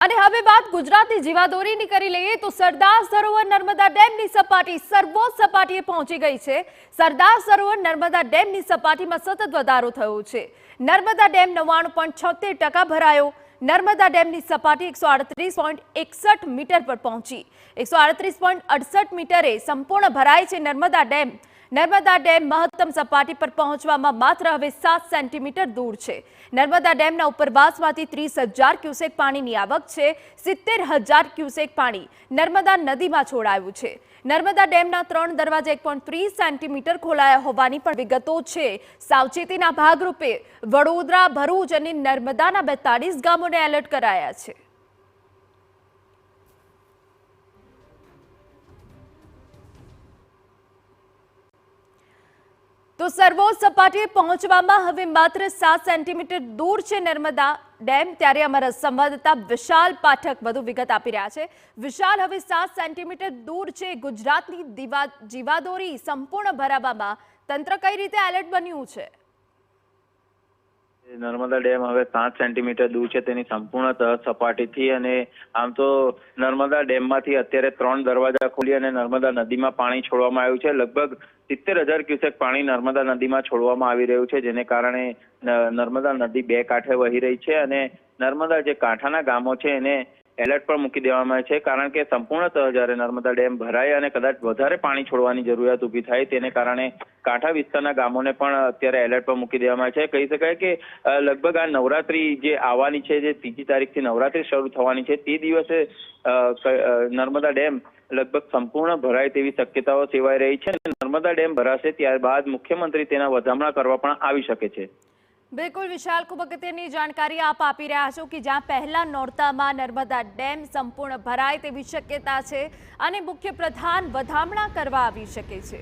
અને હવે વાત ગુજરાતની જીવાદોરીની કરી લઈએ તો સરદાર સરોવર નર્મદા ડેમની સપાટી સર્વોચ્ચ સપાટીએ પહોંચી ગઈ છે। સરદાર સરોવર નર્મદા ડેમની સપાટીમાં સતત વધારો થયો છે। નર્મદા ડેમ 99.76% ભરાયો। નર્મદા ડેમની સપાટી 138.61 મીટર પર પહોંચી। 138.68 મીટરે સંપૂર્ણ ભરાય છે નર્મદા ડેમ। નર્મદા ડેમ મહત્તમ સપાટી પર પહોંચવામાં માત્ર હવે 7 સેન્ટીમીટર દૂર છે। નર્મદા ડેમના ઉપરવાસમાંથી 30,000 ક્યુસેક પાણીની આવક છે। 70,000 ક્યુસેક પાણી નર્મદા નદીમાં છોડાયું છે। નર્મદા ડેમના 3 દરવાજા 1.30 સેન્ટીમીટર ખોલાયા હોવાની પણ વિગતો છે। સાવચેતીના ભાગરૂપે વડોદરા, ભરૂચ અને નર્મદાના 42 ગામોને એલર્ટ કરાયા છે। तो सर्वोच्च सपाटीए पहुंचवामां हवे मात्र 7 सेंटीमीटर दूर छे नर्मदा डेम। त्यारे अमारा संवाददाता विशाल पाठक वधु विगत आपी रह्या छे। विशाल, हवे 7 सेंटीमीटर दूर छे गुजरातनी जीवादोरी संपूर्ण भरावामां तंत्र कई रीते एलर्ट बन्युं छे? नर्मदा डेम हवे 7 सेंटीमीटर दूर है तेनी संपूर्ण सपाटी थी। आम तो नर्मदा डेम मांथी अत्यारे 3 दरवाजा खोली अने नर्मदा नदी में पाणी छोड़वामां आव्युं छे। लगभग 70,000 क्यूसेक पाणी नर्मदा नदी में छोड़वामां आवी रह्युं छे, जेने कारणे नर्मदा नदी बे कांठे वही रही है अने नर्मदा जे कांठाना गामो छे एने एलर्ट पर मूकी देवामां आव्या छे। कारण के संपूर्णतः ज्यारे नर्मदा डेम भराय अने कदाच वधारे पाणी छोड़वानी जरूरियात ऊभी थाय तेने कारणे कांठा विस्ताરના ગામોને પણ અત્યારે એલર્ટ પર મૂકી દેવામાં છે। કહી શકાય કે લગભગ આ નવરાત્રી જે આવવાની છે, જે 3જી તારીખથી નવરાત્રી શરૂ થવાની છે, તે દિવસે નર્મદા ડેમ લગભગ સંપૂર્ણ ભરાય તેવી શક્યતાઓ સેવાઈ રહી છે। નર્મદા ડેમ ભરાશે ત્યારબાદ મુખ્યમંત્રી તેના વધામણા કરવા પણ આવી શકે છે। बिल्कुल विशाल, खूब अगत्यनी जानकारी आप आपी रह्या छो कि ज्यां पहला नोरतामां नर्मदा डेम संपूर्ण भराय तेवी शक्यता छे अने मुख्य प्रधान वधामणा करवा आवी शके छे।